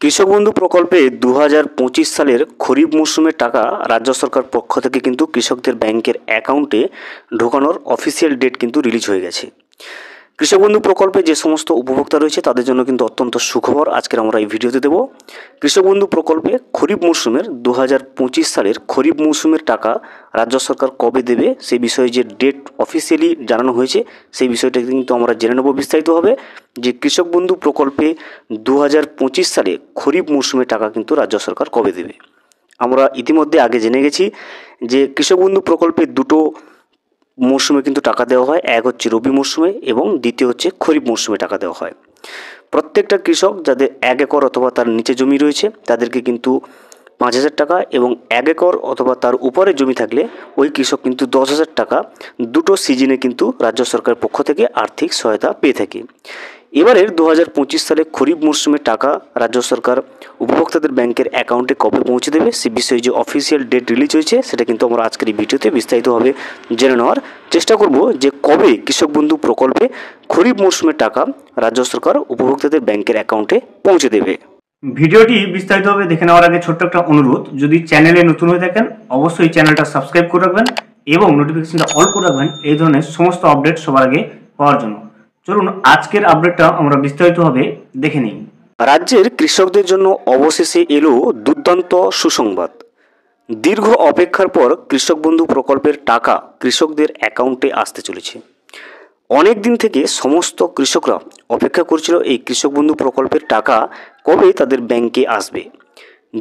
কৃষক বন্ধু প্রকল্পে 2025 সালের খরিফ মরশুমের টাকা রাজ্য সরকার পক্ষ থেকে কিন্তু কৃষকদের ব্যাংকের অ্যাকাউন্টে ঢোকানোর অফিসিয়াল ডেট কিন্তু রিলিজ হয়ে গেছে। কৃষক বন্ধু প্রকল্পে যে সমস্ত উপভোক্তা রয়েছে তাদের জন্য কিন্তু অত্যন্ত সুখবর আজকের আমরা এই ভিডিওতে দেব। কৃষক বন্ধু প্রকল্পে খরিফ মরশুমের 2025 সালের খরিফ মরশুমের টাকা রাজ্য সরকার কবে দেবে সেই বিষয়ে যে ডেট অফিসিয়ালি জানানো হয়েছে সেই বিষয়টা কিন্তু আমরা জেনে নেব বিস্তারিতভাবে। যে কৃষক বন্ধু প্রকল্পে 2025 সালে খরিফ মরশুমের টাকা কিন্তু রাজ্য সরকার কবে দেবে। আমরা ইতিমধ্যে আগে জেনে গেছি যে কৃষক বন্ধু প্রকল্পে দুটো মরশুমে কিন্তু টাকা দেওয়া হয়, এক হচ্ছে রবি মরশুমে এবং দ্বিতীয় হচ্ছে খরিফ মরশুমে টাকা দেওয়া হয়। প্রত্যেকটা কৃষক যাদের 1 একর অথবা তার নিচে জমি রয়েছে তাদেরকে কিন্তু 5,000 টাকা এবং 1 একর অথবা তার উপরে জমি থাকলে ওই কৃষক কিন্তু 10,000 টাকা দুটো সিজনে কিন্তু রাজ্য সরকারের পক্ষ থেকে আর্থিক সহায়তা পেয়ে থাকে। এবারের 2025 সালে খরিফ মরশুমের টাকা রাজ্য সরকার উপভোক্তাদের ব্যাংকের অ্যাকাউন্টে কবে পৌঁছে দেবে সে বিষয়ে যে অফিসিয়াল ডেট রিলিজ হয়েছে সেটা কিন্তু আমরা আজকের এই ভিডিওতে বিস্তারিতভাবে জেনে নেওয়ার চেষ্টা করব যে কবে কৃষক বন্ধু প্রকল্পে খরিফ মরশুমের টাকা রাজ্য সরকার উপভোক্তাদের ব্যাংকের অ্যাকাউন্টে পৌঁছে দেবে। ভিডিওটি বিস্তারিতভাবে দেখে নেওয়ার আগে ছোট্ট একটা অনুরোধ, যদি চ্যানেলে নতুন হয়ে থাকেন অবশ্যই চ্যানেলটা সাবস্ক্রাইব করে রাখবেন এবং নোটিফিকেশনটা অল করে রাখবেন এই ধরনের সমস্ত আপডেট সবার আগে পাওয়ার জন্য। চলুন আজকের আপডেটটা আমরা বিস্তারিতভাবে দেখে নিই। রাজ্যের কৃষকদের জন্য অবশেষে এলো দুর্দান্ত সুসংবাদ। দীর্ঘ অপেক্ষার পর কৃষক বন্ধু প্রকল্পের টাকা কৃষকদের অ্যাকাউন্টে আসতে চলেছে। অনেক দিন থেকে সমস্ত কৃষকরা অপেক্ষা করছিল এই কৃষক বন্ধু প্রকল্পের টাকা কবে তাদের ব্যাংকে আসবে।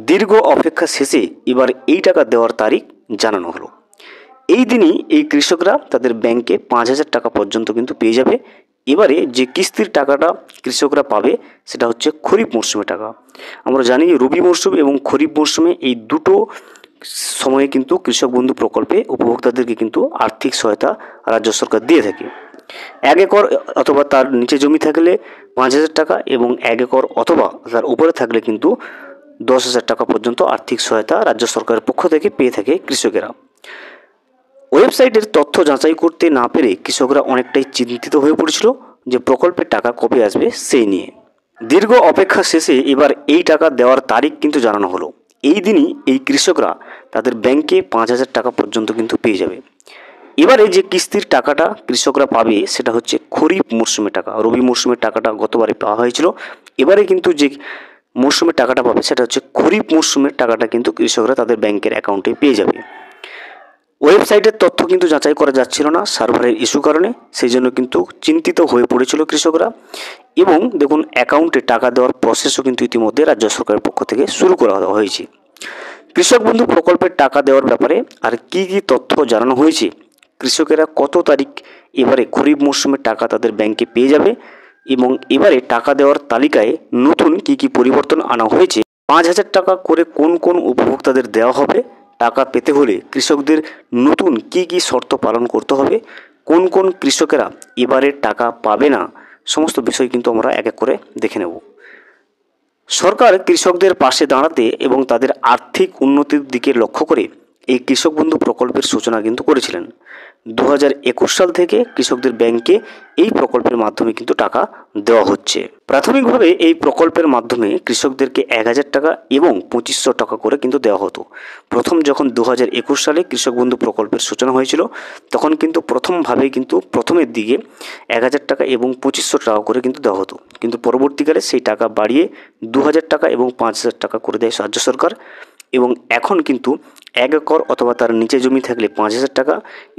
দীর্ঘ অপেক্ষা শেষে এবার এই টাকা দেওয়ার তারিখ জানানো হলো। এই দিনই এই কৃষকরা তাদের ব্যাংকে 5,000 টাকা পর্যন্ত কিন্তু পেয়ে যাবে। এবারে যে কিস্তির টাকাটা কৃষকরা পাবে সেটা হচ্ছে খরিফ মরশুমের টাকা। আমরা জানি রবি মরশুম এবং খরিফ মরশুমে এই দুটো সময়ে কিন্তু কৃষক বন্ধু প্রকল্পে উপভোক্তাদেরকে কিন্তু আর্থিক সহায়তা রাজ্য সরকার দিয়ে থাকে। 1 একর অথবা তার নিচে জমি থাকলে 5,000 টাকা এবং 1 একর অথবা তার উপরে থাকলে কিন্তু 10,000 টাকা পর্যন্ত আর্থিক সহায়তা রাজ্য সরকারের পক্ষ থেকে পেয়ে থাকে কৃষকেরা। ওয়েবসাইটের তথ্য যাচাই করতে না পেরে কৃষকরা অনেকটাই চিন্তিত হয়ে পড়েছিল যে প্রকল্পের টাকা কবে আসবে সেই নিয়ে। দীর্ঘ অপেক্ষা শেষে এবার এই টাকা দেওয়ার তারিখ কিন্তু জানানো হলো। এই দিনই এই কৃষকরা তাদের ব্যাংকে 5,000 টাকা পর্যন্ত কিন্তু পেয়ে যাবে। এবারে যে কিস্তির টাকাটা কৃষকরা পাবে সেটা হচ্ছে খরিফ মরশুমের টাকা। রবি মরশুমের টাকাটা গতবারে পাওয়া হয়েছিল, এবারে কিন্তু যে মরশুমের টাকাটা পাবে সেটা হচ্ছে খরিফ মরশুমের টাকাটা কিন্তু কৃষকরা তাদের ব্যাংকের অ্যাকাউন্টে পেয়ে যাবে। ওয়েবসাইটের তথ্য কিন্তু যাচাই করা যাচ্ছিল না সার্ভারের ইস্যু কারণে, সেই জন্য কিন্তু চিন্তিত হয়ে পড়েছিল কৃষকরা। এবং দেখুন অ্যাকাউন্টে টাকা দেওয়ার প্রসেসও কিন্তু ইতিমধ্যে রাজ্য সরকারের পক্ষ থেকে শুরু করা হয়েছে। কৃষক বন্ধু প্রকল্পের টাকা দেওয়ার ব্যাপারে আর কি কি তথ্য জানানো হয়েছে, কৃষকেরা কত তারিখ এবারে খরিফ মরশুমের টাকা তাদের ব্যাংকে পেয়ে যাবে এবং এবারে টাকা দেওয়ার তালিকায় নতুন কি কি পরিবর্তন আনা হয়েছে, 5,000 টাকা করে কোন কোন উপভোক্তাদের দেওয়া হবে, টাকা পেতে হলে কৃষকদের নতুন কি কি শর্ত পালন করতে হবে, কোন কোন কৃষকেরা এবারে টাকা পাবে না, সমস্ত বিষয় কিন্তু আমরা এক এক করে দেখে নেব। সরকার কৃষকদের পাশে দাঁড়াতে এবং তাদের আর্থিক উন্নতির দিকে লক্ষ্য করে এই কৃষক বন্ধু প্রকল্পের সূচনা কিন্তু করেছিলেন। 2021 সাল থেকে কৃষকদের ব্যাংকে এই প্রকল্পের মাধ্যমে কিন্তু টাকা দেওয়া হচ্ছে। প্রাথমিকভাবে এই প্রকল্পের মাধ্যমে কৃষকদেরকে 1,000 টাকা এবং 2,500 টাকা করে কিন্তু দেওয়া হতো। প্রথম যখন 2021 সালে কৃষক বন্ধু প্রকল্পের সূচনা হয়েছিল তখন কিন্তু প্রথমের দিকে 1,000 টাকা এবং 2,500 টাকা করে কিন্তু দেওয়া হতো, কিন্তু পরবর্তীকালে সেই টাকা বাড়িয়ে 2,000 টাকা এবং 5,000 টাকা করে দেয় রাজ্য সরকার। এবং এখন কিন্তু 1 একর অথবা তার নিচে জমি থাকলে 5,000 টাকা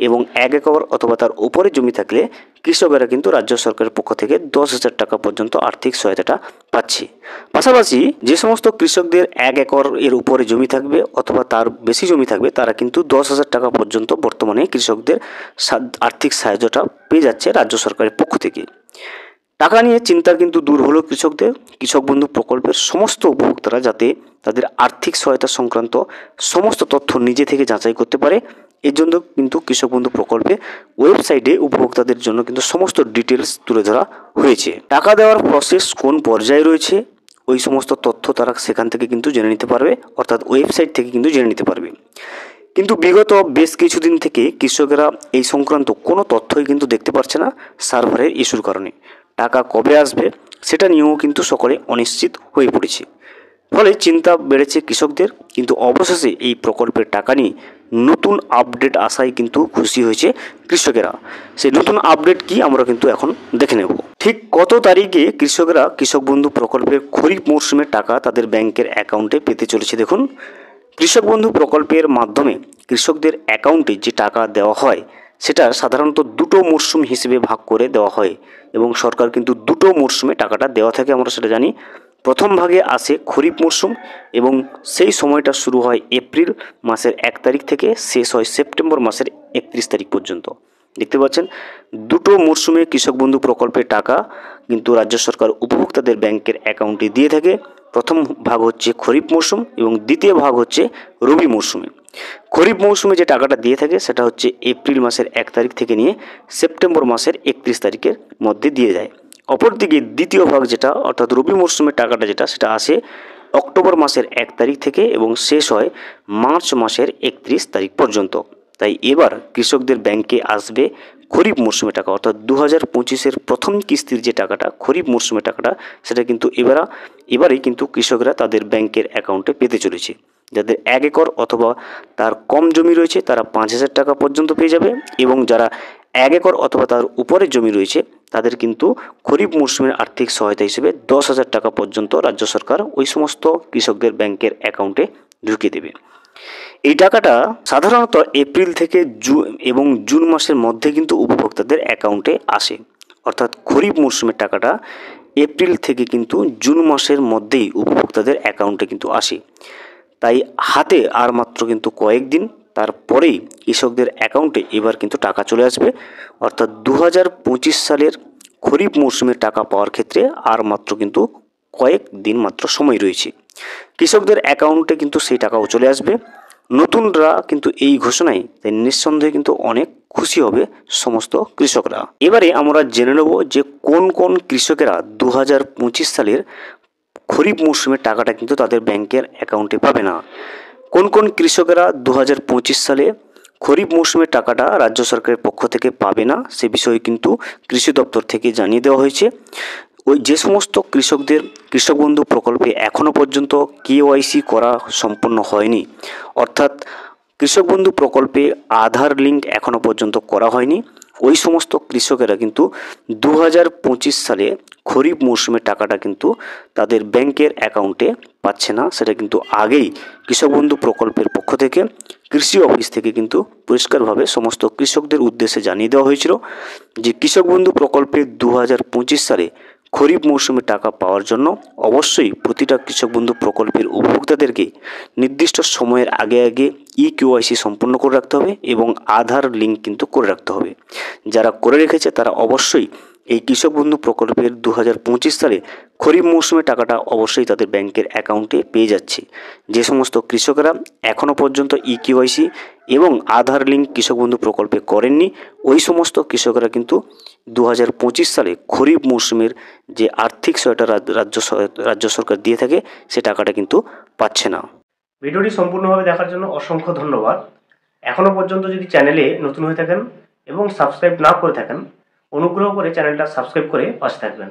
এবং 1 একর অথবা তার উপরে জমি থাকলে কৃষকেরা কিন্তু রাজ্য সরকারের পক্ষ থেকে 10,000 টাকা পর্যন্ত আর্থিক সহায়তাটা পাচ্ছে। পাশাপাশি যে সমস্ত কৃষকদের 1 একর এর উপরে জমি থাকবে অথবা তার বেশি জমি থাকবে তারা কিন্তু 10,000 টাকা পর্যন্ত বর্তমানে কৃষকদের আর্থিক সাহায্যটা পেয়ে যাচ্ছে রাজ্য সরকারের পক্ষ থেকে। টাকা নিয়ে চিন্তা কিন্তু দূর হলো কৃষকদের। কৃষক বন্ধু প্রকল্পের সমস্ত উপভোক্তারা যাতে তাদের আর্থিক সহায়তা সংক্রান্ত সমস্ত তথ্য নিজে থেকে যাচাই করতে পারে, এর জন্য কিন্তু কৃষক বন্ধু প্রকল্পে ওয়েবসাইটে উপভোক্তাদের জন্য কিন্তু সমস্ত ডিটেলস তুলে ধরা হয়েছে। টাকা দেওয়ার প্রসেস কোন পর্যায়ে রয়েছে ওই সমস্ত তথ্য তারা সেখান থেকে কিন্তু জেনে নিতে পারবে, অর্থাৎ ওয়েবসাইট থেকে কিন্তু জেনে নিতে পারবে। কিন্তু বিগত বেশ কিছুদিন থেকে কৃষকেরা এই সংক্রান্ত কোনো তথ্যই কিন্তু দেখতে পাচ্ছে না সার্ভারের ইস্যুর কারণে। টাকা কবে আসবে সেটা নিয়েও কিন্তু সকলে অনিশ্চিত হয়ে পড়েছে। ফলে চিন্তা বেড়েছে কৃষকদের। কিন্তু অবশেষে এই প্রকল্পের টাকা নিয়ে নতুন আপডেট আসায় কিন্তু খুশি হয়েছে কৃষকেরা। সেই নতুন আপডেট কি আমরা কিন্তু এখন দেখে নেব। ঠিক কত তারিখে কৃষকরা কৃষক বন্ধু প্রকল্পের খরিফ মরশুমের টাকা তাদের ব্যাংকের অ্যাকাউন্টে পেতে চলেছে দেখুন। কৃষক বন্ধু প্রকল্পের মাধ্যমে কৃষকদের অ্যাকাউন্টে যে টাকা দেওয়া হয় সেটা সাধারণত দুটো মরশুম হিসেবে ভাগ করে দেওয়া হয় এবং সরকার কিন্তু দুটো মরশুমে টাকাটা দেওয়া থাকে, আমরা সেটা জানি। প্রথম ভাগে আসে খরিফ মরশুম এবং সেই সময়টা শুরু হয় এপ্রিল মাসের 1 তারিখ থেকে শেষ হয় সেপ্টেম্বর মাসের 31 তারিখ পর্যন্ত। দেখতে পাচ্ছেন দুটো মরশুমে কৃষক বন্ধু প্রকল্পের টাকা কিন্তু রাজ্য সরকার উপভোক্তাদের ব্যাংকের অ্যাকাউন্টে দিয়ে থাকে। প্রথম ভাগ হচ্ছে খরিফ মরশুম এবং দ্বিতীয় ভাগ হচ্ছে রবি মরশুমে। খরিফ মৌসুমে যে টাকাটা দিয়ে থাকে সেটা হচ্ছে এপ্রিল মাসের 1 তারিখ থেকে নিয়ে সেপ্টেম্বর মাসের 31 তারিখের মধ্যে দিয়ে যায়। অপরদিকে দ্বিতীয় ভাগ যেটা অর্থাৎ রবি মরশুমের টাকাটা যেটা সেটা আসে অক্টোবর মাসের 1 তারিখ থেকে এবং শেষ হয় মার্চ মাসের 31 তারিখ পর্যন্ত। তাই এবার কৃষকদের ব্যাংকে আসবে খরিফ মরশুমের টাকা, অর্থাৎ 2025-এর প্রথম কিস্তির যে টাকাটা খরিফ মরশুমের টাকাটা সেটা কিন্তু এবারেই কিন্তু কৃষকরা তাদের ব্যাংকের অ্যাকাউন্টে পেতে চলেছে। যাদের 1 একর অথবা তার কম জমি রয়েছে তারা 5,000 টাকা পর্যন্ত পেয়ে যাবে এবং যারা 1 একর অথবা তার উপরে জমি রয়েছে তাদের কিন্তু খরিফ মরশুমের আর্থিক সহায়তা হিসেবে 10,000 টাকা পর্যন্ত রাজ্য সরকার ওই সমস্ত কৃষকদের ব্যাংকের অ্যাকাউন্টে ঢুকিয়ে দেবে। এই টাকাটা সাধারণত এপ্রিল থেকে জুন মাসের মধ্যে কিন্তু উপভোক্তাদের অ্যাকাউন্টে আসে, অর্থাৎ খরিফ মরশুমের টাকাটা এপ্রিল থেকে কিন্তু জুন মাসের মধ্যেই উপভোক্তাদের অ্যাকাউন্টে কিন্তু আসে। তাই হাতে আর মাত্র কিন্তু কয়েকদিন, তারপরেই কৃষকদের অ্যাকাউন্টে এবার কিন্তু টাকা চলে আসবে। অর্থাৎ 2025 সালের খরিফ মরশুমের টাকা পাওয়ার ক্ষেত্রে আর মাত্র কিন্তু কয়েকদিন মাত্র সময় রয়েছে। কৃষকদের অ্যাকাউন্টে কিন্তু সেই টাকাও চলে আসবে। নতুনরা কিন্তু এই ঘোষণায় তাই নিঃসন্দেহে কিন্তু অনেক খুশি হবে সমস্ত কৃষকরা। এবারে আমরা জেনে নেব যে কোন কোন কৃষকেরা 2025 সালের খরিফ মরশুমের টাকাটা কিন্তু তাদের ব্যাংকের অ্যাকাউন্টে পাবে না। কোন কোন কৃষকেরা 2025 সালে খরিফ মরশুমের টাকাটা রাজ্য সরকারের পক্ষ থেকে পাবে না সে বিষয়ে কিন্তু কৃষি দপ্তর থেকে জানিয়ে দেওয়া হয়েছে। ওই যে সমস্ত কৃষকদের কৃষক বন্ধু প্রকল্পে এখনও পর্যন্ত কেওয়াইসি করা সম্পন্ন হয়নি, অর্থাৎ কৃষক বন্ধু প্রকল্পে আধার লিঙ্ক এখনও পর্যন্ত করা হয়নি, ওই সমস্ত কৃষকেরা কিন্তু 2025 সালে খরিফ মরশুমের টাকাটা কিন্তু তাদের ব্যাংকের অ্যাকাউন্টে পাচ্ছে না। সেটা কিন্তু আগেই কৃষক বন্ধু প্রকল্পের পক্ষ থেকে কৃষি অফিস থেকে কিন্তু পরিষ্কারভাবে সমস্ত কৃষকদের উদ্দেশ্যে জানিয়ে দেওয়া হয়েছিল যে কৃষক বন্ধু প্রকল্পে 2025 সালে খরিফ মৌসুমে টাকা পাওয়ার জন্য অবশ্যই প্রতিটা কৃষক বন্ধু প্রকল্পের উপভোক্তাদেরকে নির্দিষ্ট সময়ের আগে কেওয়াইসি সম্পন্ন করে রাখতে হবে এবং আধার লিঙ্ক কিন্তু করে রাখতে হবে। যারা করে রেখেছে তারা অবশ্যই এই কৃষক বন্ধু প্রকল্পের 2025 সালে খরিফ মৌসুমে টাকাটা অবশ্যই তাদের ব্যাংকের অ্যাকাউন্টে পেয়ে যাচ্ছে। যে সমস্ত কৃষকেরা এখনও পর্যন্ত কেওয়াইসি এবং আধার লিঙ্ক কৃষক বন্ধু প্রকল্পে করেননি ওই সমস্ত কৃষকরা কিন্তু 2025 সালে খরিফ মৌসুমের যে আর্থিক সহায়তা রাজ্য সরকার দিয়ে থাকে সে টাকাটা কিন্তু পাচ্ছে না। ভিডিওটি সম্পূর্ণভাবে দেখার জন্য অসংখ্য ধন্যবাদ। এখনও পর্যন্ত যদি চ্যানেলে নতুন হয়ে থাকেন এবং সাবস্ক্রাইব না করে থাকেন অনুগ্রহ করে চ্যানেলটা সাবস্ক্রাইব করে পাশে থাকবেন।